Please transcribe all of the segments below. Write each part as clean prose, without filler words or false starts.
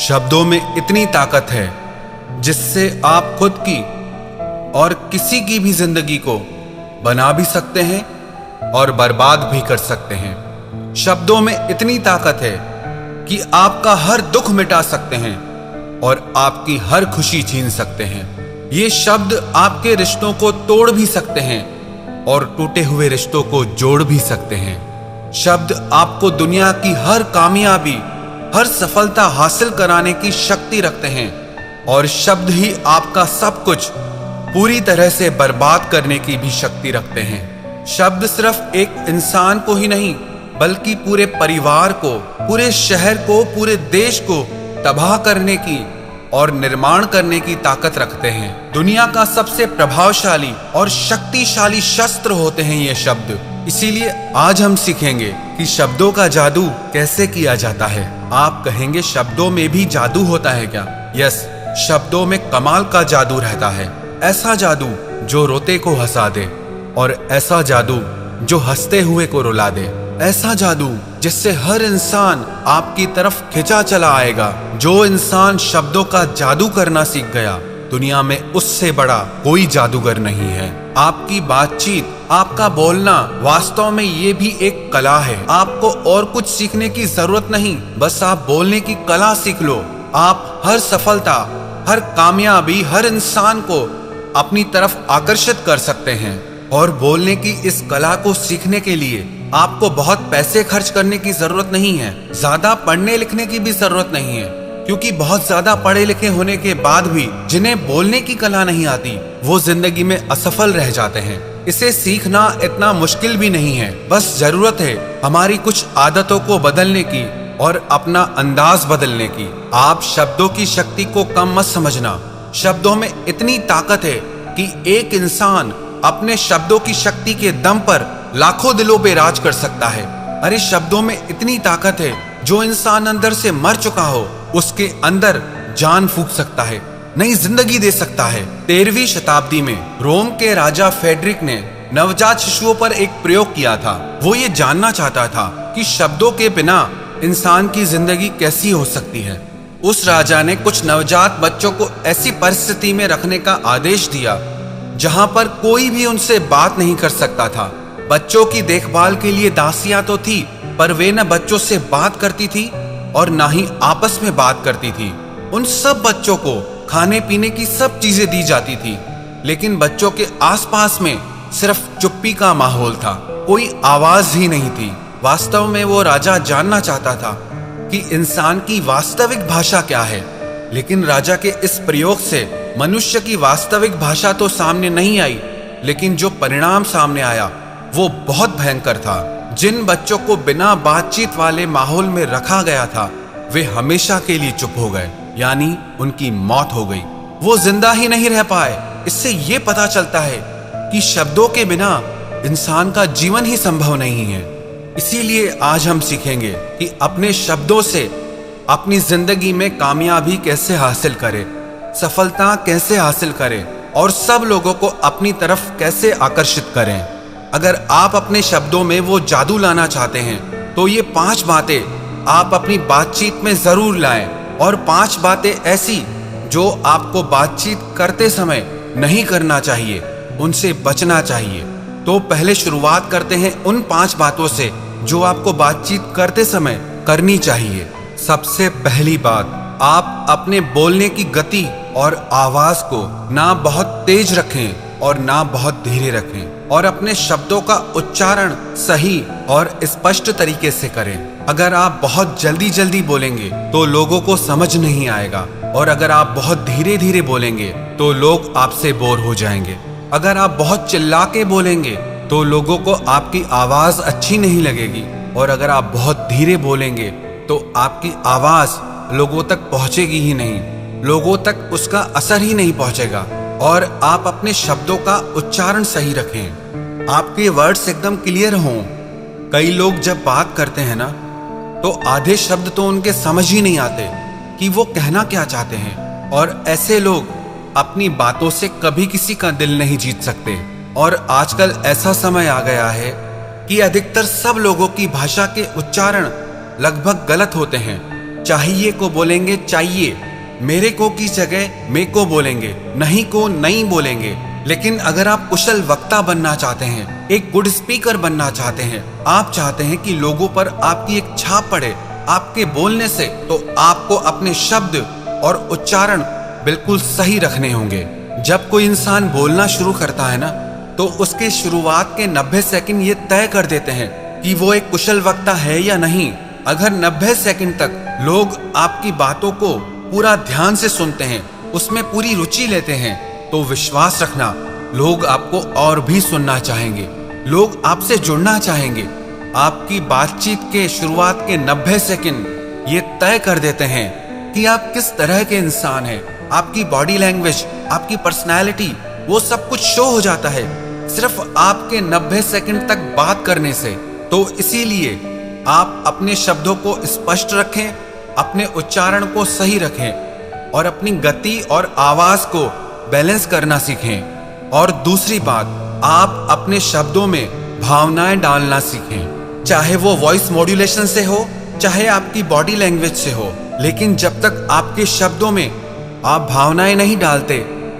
शब्दों में इतनी ताकत है जिससे आप खुद की और किसी की भी जिंदगी को बना भी सकते हैं और बर्बाद भी कर सकते हैं। शब्दों में इतनी ताकत है कि आपका हर दुख मिटा सकते हैं और आपकी हर खुशी छीन सकते हैं। ये शब्द आपके रिश्तों को तोड़ भी सकते हैं और टूटे हुए रिश्तों को जोड़ भी सकते हैं। शब्द आपको दुनिया की हर कामयाबी, हर सफलता हासिल कराने की शक्ति रखते हैं और शब्द ही आपका सब कुछ पूरी तरह से बर्बाद करने की भी शक्ति रखते हैं। शब्द सिर्फ एक इंसान को ही नहीं बल्कि पूरे परिवार को, पूरे शहर को, पूरे देश को तबाह करने की और निर्माण करने की ताकत रखते हैं। दुनिया का सबसे प्रभावशाली और शक्तिशाली शस्त्र होते हैं ये शब्द। इसीलिए आज हम सीखेंगे कि शब्दों का जादू कैसे किया जाता है। आप कहेंगे शब्दों में भी जादू होता है क्या? यस, शब्दों में कमाल का जादू रहता है। ऐसा जादू जो रोते को हंसा दे और ऐसा जादू जो हंसते हुए को रुला दे। ऐसा जादू जिससे हर इंसान आपकी तरफ खिंचा चला आएगा। जो इंसान शब्दों का जादू करना सीख गया, दुनिया में उससे बड़ा कोई जादूगर नहीं है। आपकी बातचीत, आपका बोलना वास्तव में ये भी एक कला है। आपको और कुछ सीखने की जरूरत नहीं, बस आप बोलने की कला सीख लो। आप हर सफलता, हर कामयाबी, हर इंसान को अपनी तरफ आकर्षित कर सकते हैं। और बोलने की इस कला को सीखने के लिए आपको बहुत पैसे खर्च करने की जरूरत नहीं है। ज्यादा पढ़ने लिखने की भी जरूरत नहीं है, क्योंकि बहुत ज्यादा पढ़े लिखे होने के बाद भी जिन्हें बोलने की कला नहीं आती, वो जिंदगी में असफल रह जाते हैं। इसे सीखना इतना मुश्किल भी नहीं है, बस जरूरत है हमारी कुछ आदतों को बदलने की और अपना अंदाज बदलने की। आप शब्दों की शक्ति को कम मत समझना। शब्दों में इतनी ताकत है कि एक इंसान अपने शब्दों की शक्ति के दम पर लाखों दिलों पे राज कर सकता है। अरे शब्दों में इतनी ताकत है, जो इंसान अंदर से मर चुका हो उसके अंदर जान फूंक सकता है, नई जिंदगी दे सकता है। 13वीं शताब्दी में रोम के राजा फेडरिक ने नवजात शिशुओं पर एक प्रयोग किया था। वो ये जानना चाहता था कि शब्दों के बिना इंसान की जिंदगी कैसी हो सकती है। उस राजा ने कुछ नवजात बच्चों को ऐसी परिस्थिति में रखने का आदेश दिया जहां पर कोई भी उनसे बात नहीं कर सकता था। बच्चों की देखभाल के लिए दासियां तो थी, पर वे न बच्चों से बात करती थी और ना ही आपस में बात करती थी। उन सब बच्चों को खाने पीने की सब चीजें दी जाती थी, लेकिन बच्चों के आसपास में सिर्फ चुप्पी का माहौल था, कोई आवाज ही नहीं थी। वास्तव में वो राजा जानना चाहता था कि इंसान की वास्तविक भाषा क्या है, लेकिन राजा के इस प्रयोग से मनुष्य की वास्तविक भाषा तो सामने नहीं आई, लेकिन जो परिणाम सामने आया वो बहुत भयंकर था। जिन बच्चों को बिना बातचीत वाले माहौल में रखा गया था, वे हमेशा के लिए चुप हो गए, यानी उनकी मौत हो गई। वो जिंदा ही नहीं रह पाए। इससे ये पता चलता है कि शब्दों के बिना इंसान का जीवन ही संभव नहीं है। इसीलिए आज हम सीखेंगे कि अपने शब्दों से अपनी जिंदगी में कामयाबी कैसे हासिल करें, सफलता कैसे हासिल करें और सब लोगों को अपनी तरफ कैसे आकर्षित करें। अगर आप अपने शब्दों में वो जादू लाना चाहते हैं तो ये 5 बातें आप अपनी बातचीत में जरूर लाएं, और 5 बातें ऐसी जो आपको बातचीत करते समय नहीं करना चाहिए, उनसे बचना चाहिए। तो पहले शुरुआत करते हैं उन 5 बातों से जो आपको बातचीत करते समय करनी चाहिए। सबसे पहली बात, आप अपने बोलने की गति और आवाज को ना बहुत तेज रखें और ना बहुत धीरे रखें, और अपने शब्दों का उच्चारण सही और स्पष्ट तरीके से करें। अगर आप बहुत जल्दी जल्दी बोलेंगे तो लोगों को समझ नहीं आएगा, और अगर आप बहुत धीरे धीरे बोलेंगे तो लोग आपसे बोर हो जाएंगे। अगर आप बहुत चिल्ला के बोलेंगे तो लोगों को आपकी आवाज अच्छी नहीं लगेगी, और अगर आप बहुत धीरे बोलेंगे तो आपकी आवाज लोगों तक पहुंचेगी ही नहीं, लोगों तक उसका असर ही नहीं पहुंचेगा। और आप अपने शब्दों का उच्चारण सही रखें, आपके वर्ड्स एकदम क्लियर हों। कई लोग जब बात करते हैं ना, तो आधे शब्द तो उनके समझ ही नहीं आते कि वो कहना क्या चाहते हैं, और ऐसे लोग अपनी बातों से कभी किसी का दिल नहीं जीत सकते। और आजकल ऐसा समय आ गया है कि अधिकतर सब लोगों की भाषा के उच्चारण लगभग गलत होते हैं। चाहिए को बोलेंगे चाहिए, मेरे को की जगह मे को बोलेंगे, नहीं को नहीं बोलेंगे। लेकिन अगर आप कुशल वक्ता बनना चाहते हैं, एक गुड स्पीकर बनना चाहते हैं, आप चाहते हैं कि लोगों पर आपकी एक छाप पड़े आपके बोलने से, तो आपको अपने शब्द और उच्चारण बिल्कुल सही रखने होंगे। जब कोई इंसान बोलना शुरू करता है ना, तो उसके शुरुआत के 90 सेकंड ये तय कर देते हैं कि वो एक कुशल वक्ता है या नहीं। अगर 90 सेकंड तक लोग आपकी बातों को पूरा ध्यान से सुनते हैं, उसमें पूरी रुचि लेते हैं, तो विश्वास रखना लोग आपको और भी सुनना चाहेंगे, लोग आपसे जुड़ना चाहेंगे। आपकी बातचीत के शुरुआत के 90 सेकंड ये तय कर देते हैं कि आप किस तरह के इंसान हैं। आपकी बॉडी लैंग्वेज, आपकी पर्सनैलिटी, वो सब कुछ शो हो जाता है सिर्फ आपके 90 सेकंड तक बात करने से। तो इसीलिए आप अपने शब्दों को स्पष्ट रखें, अपने उच्चारण को सही रखें और अपनी गति और आवाज को बैलेंस करना सीखें। और दूसरी बात, आप अपने शब्दों में भावनाएं डालना सीखें, चाहे वो वॉइस मॉड्यूलेशन से हो, चाहे आपकी बॉडी लैंग्वेज से हो। लेकिन जब तक आपके शब्दों में आप भावनाएं नहीं डालते,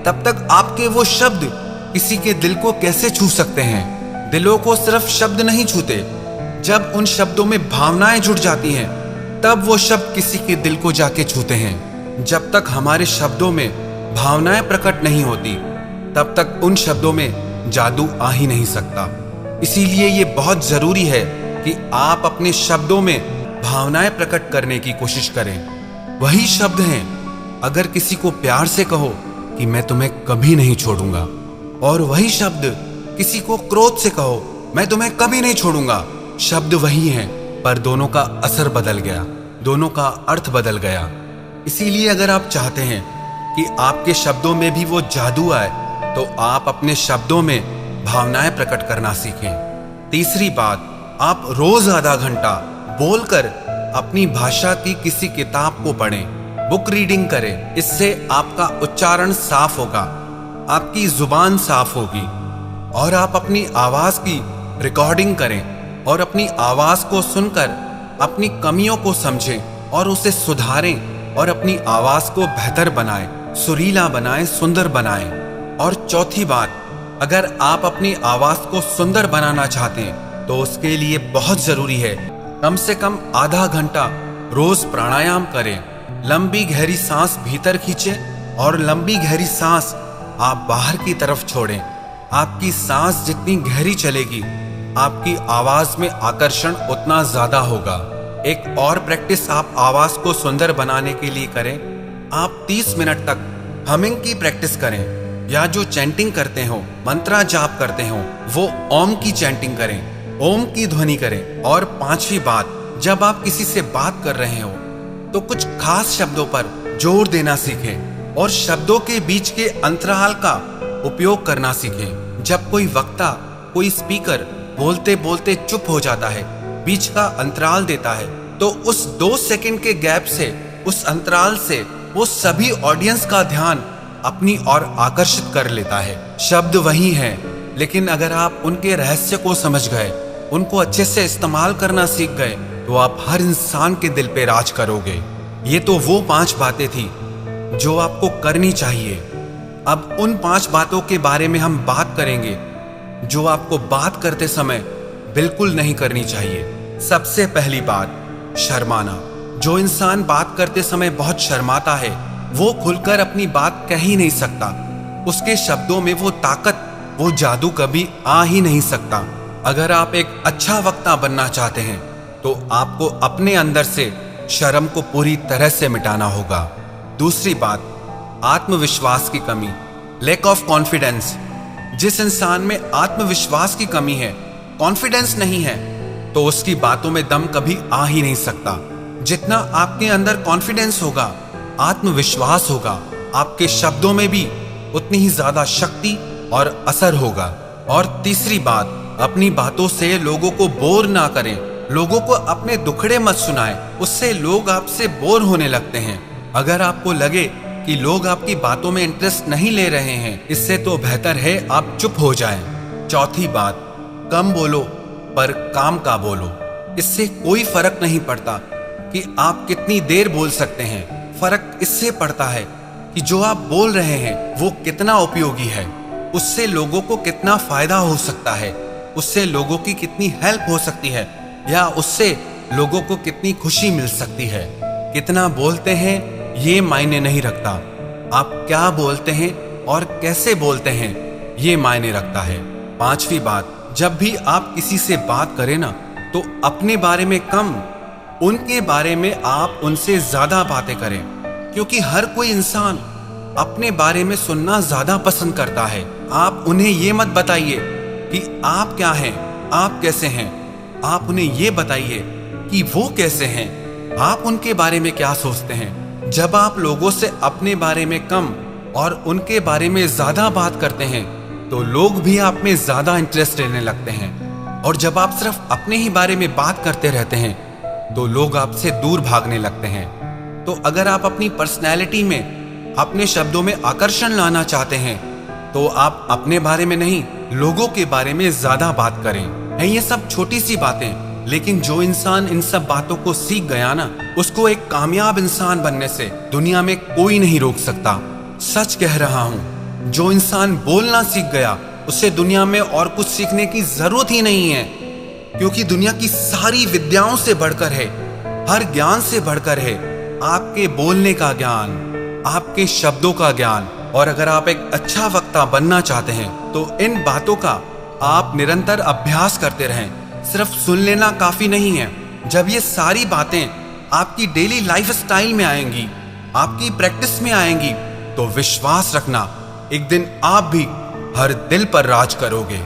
तब तक आपके वो शब्द किसी के दिल को कैसे छू सकते हैं। दिलों को सिर्फ शब्द नहीं छूते, जब उन शब्दों में भावनाएं जुड़ जाती हैं, तब वो शब्द किसी के दिल को जाके छूते हैं। जब तक हमारे शब्दों में भावनाएं प्रकट नहीं होती, तब तक उन शब्दों में जादू आ ही नहीं सकता। इसीलिए ये बहुत जरूरी है कि आप अपने शब्दों में भावनाएं प्रकट करने की कोशिश करें। वही शब्द हैं, अगर किसी को प्यार से कहो कि मैं तुम्हें कभी नहीं छोड़ूंगा, और वही शब्द किसी को क्रोध से कहो, मैं तुम्हें कभी नहीं छोड़ूंगा। शब्द वही हैं, पर दोनों का असर बदल गया, दोनों का अर्थ बदल गया। इसीलिए अगर आप चाहते हैं कि आपके शब्दों में भी वो जादू आए, तो आप अपने शब्दों में भावनाएं प्रकट करना सीखें। तीसरी बात, आप रोज आधा घंटा बोलकर अपनी भाषा की किसी किताब को पढ़ें, बुक रीडिंग करें। इससे आपका उच्चारण साफ होगा, आपकी जुबान साफ होगी, और आप अपनी आवाज की रिकॉर्डिंग करें और अपनी आवाज को सुनकर अपनी कमियों को समझें और उसे सुधारें और अपनी आवाज को बेहतर बनाएं, सुरीला बनाएं, सुंदर बनाएं। और चौथी बात, अगर आप अपनी आवाज को सुंदर बनाना चाहते हैं, तो उसके लिए बहुत जरूरी है कम से कम आधा घंटा रोज प्राणायाम करें। लंबी गहरी सांस भीतर खींचें और लंबी गहरी सांस आप बाहर की तरफ छोड़ें। आपकी सांस जितनी गहरी चलेगी, आपकी आवाज में आकर्षण उतना ज्यादा होगा। एक और प्रैक्टिस आप आवाज को सुंदर बनाने के लिए करें। आप 30 मिनट तक हमिंग की प्रैक्टिस करें, या जो चैंटिंग करते हो, मंत्रा जाप करते हो, वो ओम की चैंटिंग करें, ओम की ध्वनि करें। और पांचवी बात, जब आप किसी से बात कर रहे हो, तो कुछ खास शब्दों पर जोर देना सीखें और शब्दों के बीच के अंतराल का उपयोग करना सीखें। जब कोई वक्ता, कोई स्पीकर बोलते बोलते चुप हो जाता है, बीच का अंतराल देता है, तो उस 2 सेकंड के गैप से, उस अंतराल से वो सभी ऑडियंस का ध्यान अपनी ओर आकर्षित कर लेता है। शब्द वही हैं, लेकिन अगर आप उनके रहस्य को समझ गए, उनको अच्छे से इस्तेमाल करना सीख गए, तो आप हर इंसान के दिल पे राज करोगे। ये तो वो 5 बातें थी जो आपको करनी चाहिए। अब उन 5 बातों के बारे में हम बात करेंगे जो आपको बात करते समय बिल्कुल नहीं करनी चाहिए। सबसे पहली बात, शर्माना। जो इंसान बात करते समय बहुत शर्माता है, वो खुलकर अपनी बात कह ही नहीं सकता। उसके शब्दों में वो ताकत, वो जादू कभी आ ही नहीं सकता। अगर आप एक अच्छा वक्ता बनना चाहते हैं, तो आपको अपने अंदर से शर्म को पूरी तरह से मिटाना होगा। दूसरी बात, आत्मविश्वास की कमी, लैक ऑफ कॉन्फिडेंस। जिस इंसान में आत्मविश्वास की कमी है, कॉन्फिडेंस नहीं है, तो उसकी बातों में दम कभी आ ही नहीं सकता। जितना आपके अंदर कॉन्फिडेंस होगा, आत्मविश्वास होगा, आपके शब्दों में भी उतनी ही ज्यादा शक्ति और असर होगा। और तीसरी बात, अपनी बातों से लोगों को बोर ना करें। लोगों को अपने दुखड़े मत सुनाएं, उससे लोग आपसे बोर होने लगते हैं। अगर आपको लगे कि लोग आपकी बातों में इंटरेस्ट नहीं ले रहे हैं, इससे तो बेहतर है आप चुप हो जाएं। चौथी बात, कम बोलो पर काम का बोलो। इससे कोई फर्क नहीं पड़ता कि आप कितनी देर बोल सकते हैं। फर्क इससे पड़ता है कि जो आप बोल रहे हैं वो कितना उपयोगी है, उससे लोगों को कितना फायदा हो सकता है, उससे लोगों की कितनी हेल्प हो सकती है, या उससे लोगों को कितनी खुशी मिल सकती है। कितना बोलते हैं ये मायने नहीं रखता, आप क्या बोलते हैं और कैसे बोलते हैं ये मायने रखता है। पांचवी बात, जब भी आप किसी से बात करें ना, तो अपने बारे में कम, उनके बारे में आप उनसे ज्यादा बातें करें, क्योंकि हर कोई इंसान अपने बारे में सुनना ज्यादा पसंद करता है। आप उन्हें ये मत बताइए कि आप क्या हैं, आप कैसे हैं, आप उन्हें ये बताइए कि वो कैसे हैं, आप उनके बारे में क्या सोचते हैं। जब आप लोगों से अपने बारे में कम और उनके बारे में ज्यादा बात करते हैं तो लोग भी आप में ज्यादा इंटरेस्ट लेने लगते हैं, और जब आप सिर्फ अपने ही बारे में बात करते रहते हैं तो लोग आपसे दूर भागने लगते हैं। तो अगर आप अपनी पर्सनैलिटी में, अपने शब्दों में आकर्षण लाना चाहते हैं तो आप अपने बारे में नहीं, लोगों के बारे में ज्यादा बात करें। है ये सब छोटी सी बातें, लेकिन जो इंसान इन सब बातों को सीख गया ना, उसको एक कामयाब इंसान बनने से दुनिया में कोई नहीं रोक सकता। सच कह रहा हूं, जो इंसान बोलना सीख गया उसे दुनिया में और कुछ सीखने की जरूरत ही नहीं है, क्योंकि दुनिया की सारी विद्याओं से बढ़कर है, हर ज्ञान से बढ़कर है आपके बोलने का ज्ञान, आपके शब्दों का ज्ञान। और अगर आप एक अच्छा वक्ता बनना चाहते हैं तो इन बातों का आप निरंतर अभ्यास करते रहें। सिर्फ सुन लेना काफी नहीं है। जब ये सारी बातें आपकी डेली लाइफ स्टाइल में आएंगी, आपकी प्रैक्टिस में आएंगी, तो विश्वास रखना एक दिन आप भी हर दिल पर राज करोगे।